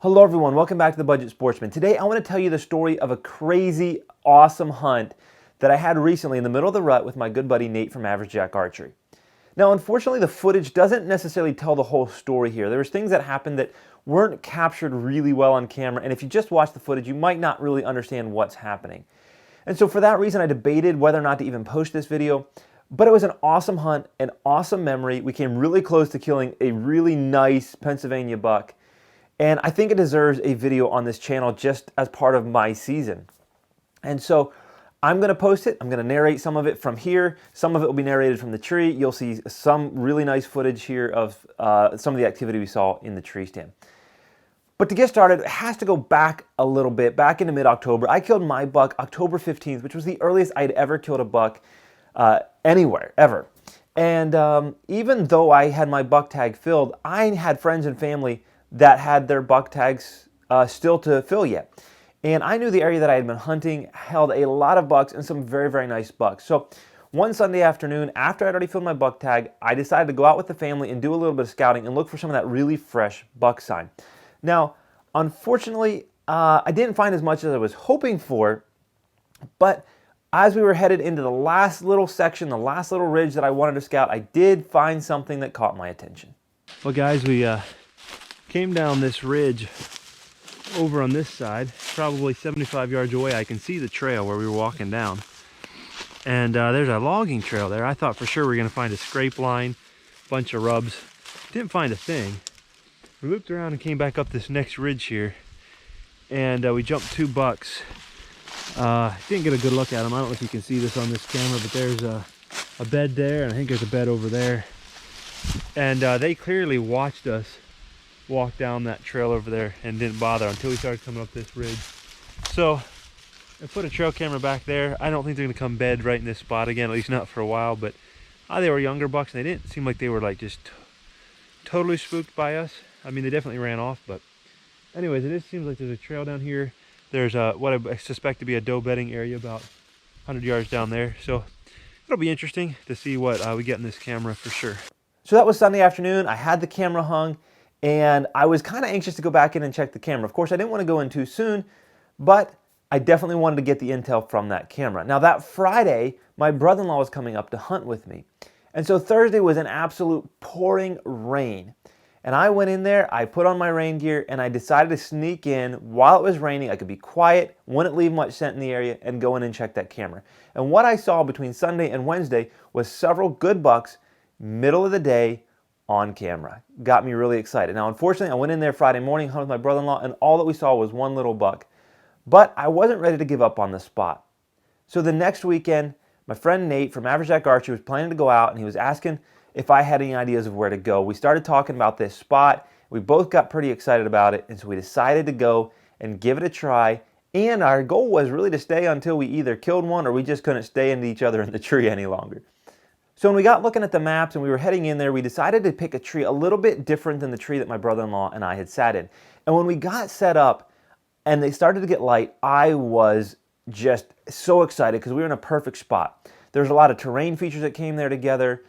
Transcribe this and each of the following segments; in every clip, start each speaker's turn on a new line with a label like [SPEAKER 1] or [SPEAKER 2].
[SPEAKER 1] Hello everyone, welcome back to The Budget Sportsman. Today I want to tell you the story of a crazy, awesome hunt that I had recently in the middle of the rut with my good buddy Nate from Average Jack Archery. Now unfortunately the footage doesn't necessarily tell the whole story here. There was things that happened that weren't captured really well on camera, and if you just watch the footage you might not really understand what's happening. And so for that reason I debated whether or not to even post this video, but it was an awesome hunt, an awesome memory. We came really close to killing a really nice Pennsylvania buck. And I think it deserves a video on this channel just as part of my season. And so I'm going to post it. I'm going to narrate some of it from here. Some of it will be narrated from the tree. You'll see some really nice footage here of some of the activity we saw in the tree stand. But to get started, it has to go back a little bit, back into mid-October. I killed my buck October 15th, which was the earliest I'd ever killed a buck anywhere, ever. And even though I had my buck tag filled, I had friends and family that had their buck tags still to fill yet. And I knew the area that I had been hunting held a lot of bucks and some very, very nice bucks. So one Sunday afternoon, after I'd already filled my buck tag, I decided to go out with the family and do a little bit of scouting and look for some of that really fresh buck sign. Now, unfortunately, I didn't find as much as I was hoping for, but as we were headed into the last little section, the last little ridge that I wanted to scout, I did find something that caught my attention.
[SPEAKER 2] Well guys, we came down this ridge over on this side, probably 75 yards away. I can see the trail where we were walking down. And there's a logging trail there. I thought for sure we were going to find a scrape line, bunch of rubs. Didn't find a thing. We looped around and came back up this next ridge here. And we jumped two bucks. Didn't get a good look at them. I don't know if you can see this on this camera, but there's a bed there, and I think there's a bed over there. And they clearly watched us walk down that trail over there and didn't bother until we started coming up this ridge. So I put a trail camera back there. I don't think they're gonna come bed right in this spot again, at least not for a while, but they were younger bucks and they didn't seem like they were like just totally spooked by us. I mean, they definitely ran off, but anyways, it just seems like there's a trail down here. There's what I suspect to be a doe bedding area about 100 yards down there. So it'll be interesting to see what we get in this camera for sure.
[SPEAKER 1] So that was Sunday afternoon. I had the camera hung, and I was kind of anxious to go back in and check the camera. Of course, I didn't want to go in too soon, but I definitely wanted to get the intel from that camera. Now that Friday, my brother-in-law was coming up to hunt with me. And so Thursday was an absolute pouring rain. And I went in there, I put on my rain gear, and I decided to sneak in while it was raining. I could be quiet, wouldn't leave much scent in the area, and go in and check that camera. And what I saw between Sunday and Wednesday was several good bucks, middle of the day, on camera. Got me really excited. Now, unfortunately, I went in there Friday morning, hunted with my brother-in-law, and all that we saw was one little buck. But I wasn't ready to give up on the spot. So the next weekend, my friend Nate from Average Jack Archery was planning to go out, and he was asking if I had any ideas of where to go. We started talking about this spot. We both got pretty excited about it, and so we decided to go and give it a try. And our goal was really to stay until we either killed one or we just couldn't stay into each other in the tree any longer. So when we got looking at the maps and we were heading in there, we decided to pick a tree a little bit different than the tree that my brother-in-law and I had sat in. And when we got set up and they started to get light, I was just so excited because we were in a perfect spot. There's a lot of terrain features that came there together.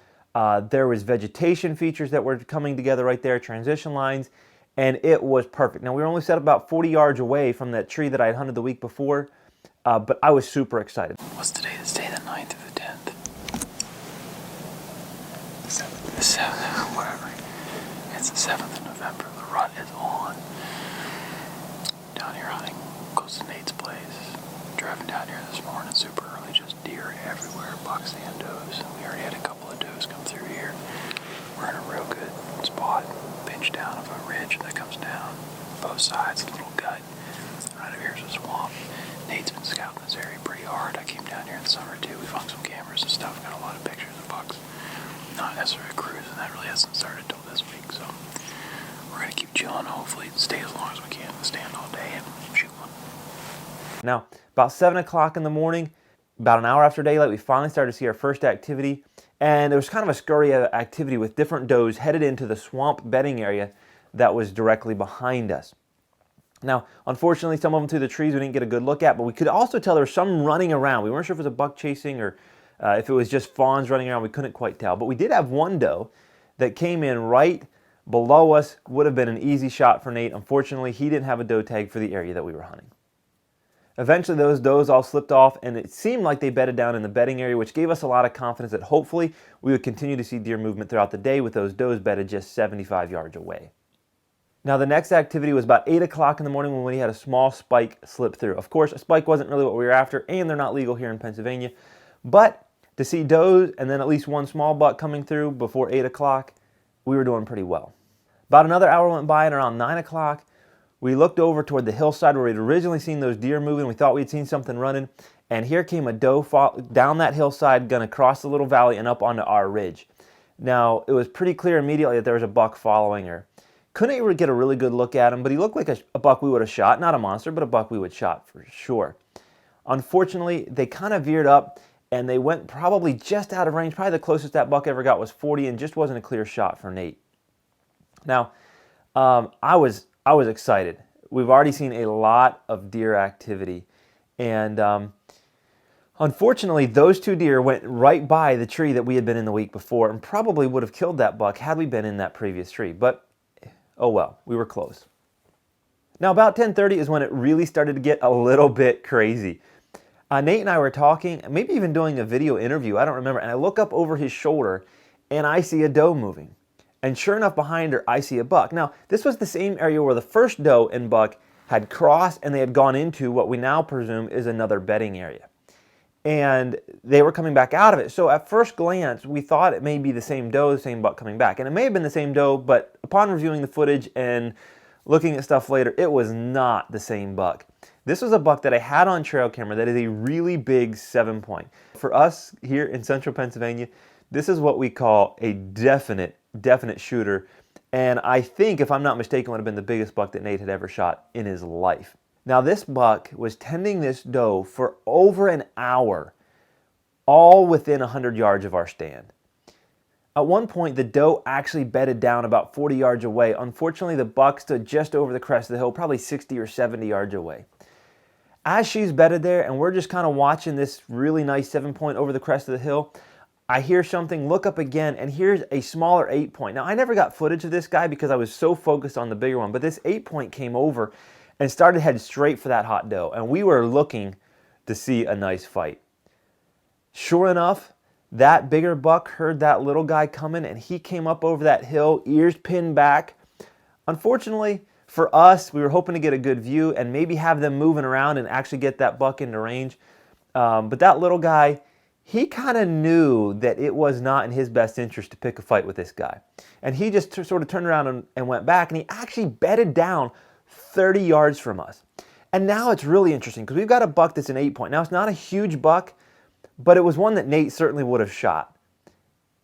[SPEAKER 1] There was vegetation features that were coming together right there, transition lines, and it was perfect. Now we were only set about 40 yards away from that tree that I had hunted the week before, but I was super excited.
[SPEAKER 3] What's today? It's day the 9th or the 10th? The 7th, whatever. It's the 7th of November. The rut is on. Down here hunting close to Nate's place. Driving down here this morning super early, just deer everywhere, bucks and does. We already had a couple of does come through here. We're in a real good spot, pinch down of a ridge that comes down both sides, a little gut. Right over here is a swamp. Nate's been scouting this area pretty hard. I came down here in the summer too. We've hung some cameras and stuff, got a lot of pictures of bucks. Not necessarily a cruise, and that really hasn't started till this week, so we're going to keep chilling, hopefully stay as long as we can, stand all day and shoot one.
[SPEAKER 1] Now, about 7 o'clock in the morning, about an hour after daylight, we finally started to see our first activity, and there was kind of a scurry of activity with different does headed into the swamp bedding area that was directly behind us. Now, unfortunately, some of them through the trees we didn't get a good look at, but we could also tell there was some running around. We weren't sure if it was a buck chasing or if it was just fawns running around. We couldn't quite tell. But we did have one doe that came in right Below us would have been an easy shot for Nate. Unfortunately, he didn't have a doe tag for the area that we were hunting. Eventually, those does all slipped off, and it seemed like they bedded down in the bedding area, which gave us a lot of confidence that hopefully we would continue to see deer movement throughout the day with those does bedded just 75 yards away. Now, the next activity was about 8 o'clock in the morning when we had a small spike slip through. Of course, a spike wasn't really what we were after, and they're not legal here in Pennsylvania. But to see does and then at least one small buck coming through before 8 o'clock, we were doing pretty well. About another hour went by, and around 9 o'clock, we looked over toward the hillside where we'd originally seen those deer moving. We thought we'd seen something running, and here came a doe down that hillside, gonna cross the little valley and up onto our ridge. Now, it was pretty clear immediately that there was a buck following her. Couldn't even get a really good look at him, but he looked like a buck we would have shot. Not a monster, but a buck we would have shot for sure. Unfortunately, they kind of veered up, and they went probably just out of range. Probably the closest that buck ever got was 40, and just wasn't a clear shot for Nate. Now, I was excited. We've already seen a lot of deer activity, and unfortunately, those two deer went right by the tree that we had been in the week before, and probably would have killed that buck had we been in that previous tree. But oh well, we were close. Now, about 10:30 is when it really started to get a little bit crazy. Nate and I were talking, maybe even doing a video interview, I don't remember, and I look up over his shoulder, and I see a doe moving. And sure enough, behind her, I see a buck. Now, this was the same area where the first doe and buck had crossed, and they had gone into what we now presume is another bedding area. And they were coming back out of it. So at first glance, we thought it may be the same doe, the same buck coming back. And it may have been the same doe, but upon reviewing the footage and looking at stuff later, it was not the same buck. This was a buck that I had on trail camera that is a really big 7-point. For us here in central Pennsylvania, this is what we call a definite shooter. And I think, if I'm not mistaken, would have been the biggest buck that Nate had ever shot in his life. Now, this buck was tending this doe for over an hour, all within 100 yards of our stand. At one point, the doe actually bedded down about 40 yards away. Unfortunately, the buck stood just over the crest of the hill, probably 60 or 70 yards away. As she's bedded there, and we're just kind of watching this really nice 7-point over the crest of the hill, I hear something, look up again, and here's a smaller 8-point. Now, I never got footage of this guy because I was so focused on the bigger one, but this 8-point came over and started heading straight for that hot doe, and we were looking to see a nice fight. Sure enough, that bigger buck heard that little guy coming, and he came up over that hill, ears pinned back. Unfortunately for us, we were hoping to get a good view and maybe have them moving around and actually get that buck into range. But that little guy, he kind of knew that it was not in his best interest to pick a fight with this guy. And he just sort of turned around and went back, and he actually bedded down 30 yards from us. And now it's really interesting because we've got a buck that's an 8-point. Now, it's not a huge buck, but it was one that Nate certainly would have shot.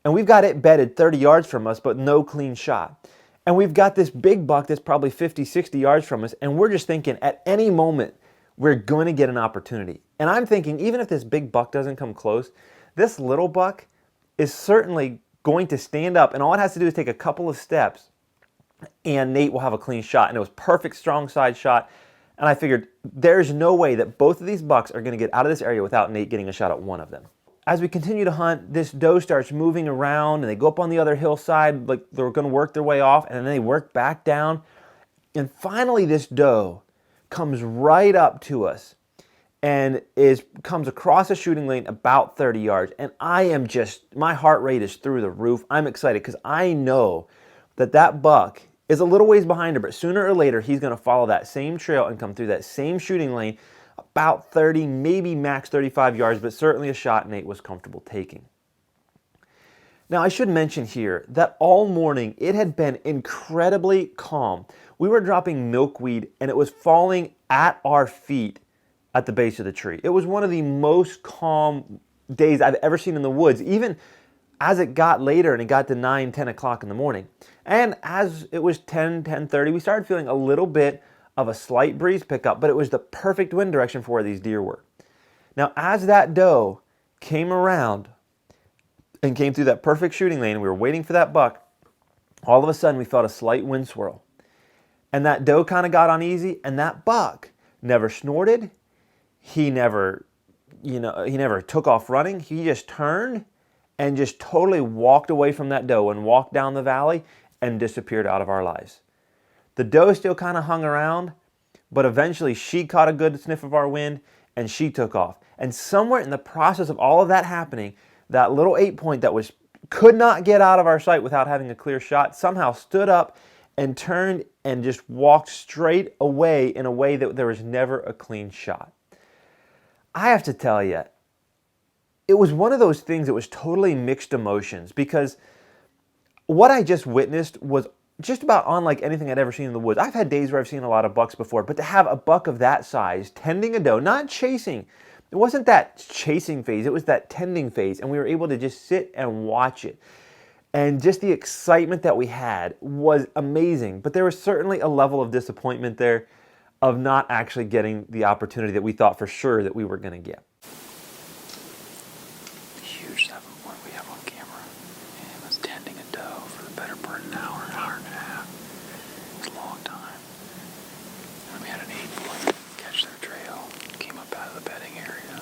[SPEAKER 1] And we've got it bedded 30 yards from us, but no clean shot. And we've got this big buck that's probably 50, 60 yards from us, and we're just thinking at any moment we're going to get an opportunity. And I'm thinking, even if this big buck doesn't come close, this little buck is certainly going to stand up, and all it has to do is take a couple of steps, and Nate will have a clean shot. And it was perfect strong side shot. And I figured there's no way that both of these bucks are going to get out of this area without Nate getting a shot at one of them. As we continue to hunt, this doe starts moving around, and they go up on the other hillside like they're going to work their way off, and then they work back down. And finally, this doe comes right up to us and comes across a shooting lane about 30 yards. And my heart rate is through the roof. I'm excited because I know that buck is a little ways behind her, but sooner or later, he's going to follow that same trail and come through that same shooting lane about 30, maybe max 35 yards, but certainly a shot Nate was comfortable taking. Now, I should mention here that all morning it had been incredibly calm. We were dropping milkweed, and it was falling at our feet at the base of the tree. It was one of the most calm days I've ever seen in the woods, even as it got later and it got to 9, 10 o'clock in the morning. And as it was 10, 10:30, we started feeling a little bit of a slight breeze pickup, but it was the perfect wind direction for where these deer were. Now, as that doe came around and came through that perfect shooting lane, and we were waiting for that buck, all of a sudden we felt a slight wind swirl. And that doe kind of got uneasy, and that buck never snorted. He never took off running. He just turned and just totally walked away from that doe and walked down the valley and disappeared out of our lives. The doe still kind of hung around, but eventually she caught a good sniff of our wind and she took off. And somewhere in the process of all of that happening, that little 8-point that could not get out of our sight without having a clear shot somehow stood up and turned and just walked straight away in a way that there was never a clean shot. I have to tell you, it was one of those things that was totally mixed emotions, because what I just witnessed was just about unlike anything I'd ever seen in the woods. I've had days where I've seen a lot of bucks before, but to have a buck of that size tending a doe, not chasing, it wasn't that chasing phase, it was that tending phase, and we were able to just sit and watch it. And just the excitement that we had was amazing, but there was certainly a level of disappointment there of not actually getting the opportunity that we thought for sure that we were going to get.
[SPEAKER 3] Huge 7-point we have on camera. And it was tending a doe for the better part of an hour, hour and a half. It's a long time. And then we had an 8-point catch their trail, came up out of the bedding area,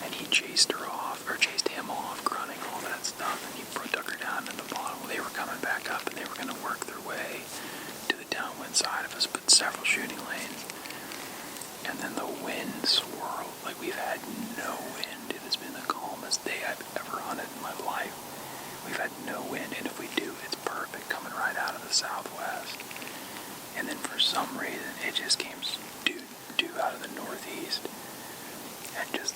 [SPEAKER 3] and he chased her off, or chased him off, grunting, all that stuff, and he took her down to the bottom. They were coming back up, and they were going to work their way to the downwind side of us, but several shooting lanes. And then the wind swirled. Like, we've had no wind. It has been the calmest day I've ever hunted in my life. We've had no wind, and if we do, it's perfect, coming right out of the southwest. And then for some reason, it just came due out of the northeast and just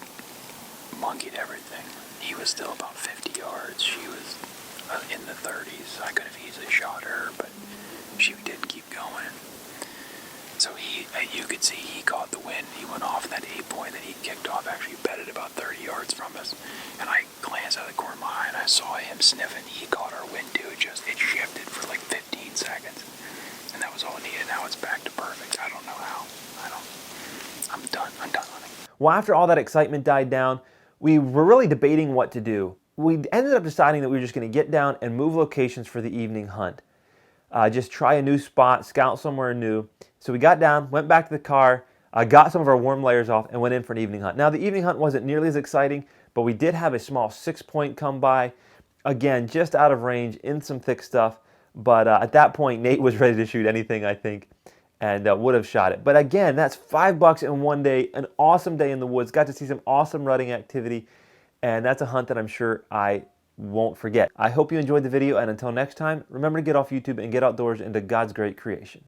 [SPEAKER 3] monkeyed everything. He was still about 50 yards. She was in the 30s. I could have easily shot her, but she didn't keep going. So you could see he caught the wind. He went off that 8-point that he kicked off, actually bedded about 30 yards from us. And I glanced out of the corner of my eye and I saw him sniffing. He caught our wind too. It shifted for like 15 seconds. And that was all it needed. Now it's back to perfect. I don't know how. I'm done. I'm done hunting.
[SPEAKER 1] Well, after all that excitement died down, we were really debating what to do. We ended up deciding that we were just going to get down and move locations for the evening hunt. Just try a new spot, scout somewhere new. So we got down, went back to the car, got some of our warm layers off, and went in for an evening hunt. Now, the evening hunt wasn't nearly as exciting, but we did have a small 6-point come by. Again, just out of range, in some thick stuff. But at that point, Nate was ready to shoot anything, I think, and would have shot it. But again, that's $5 in one day, an awesome day in the woods. Got to see some awesome rutting activity, and that's a hunt that I'm sure I won't forget. I hope you enjoyed the video, and until next time, remember to get off YouTube and get outdoors into God's great creation.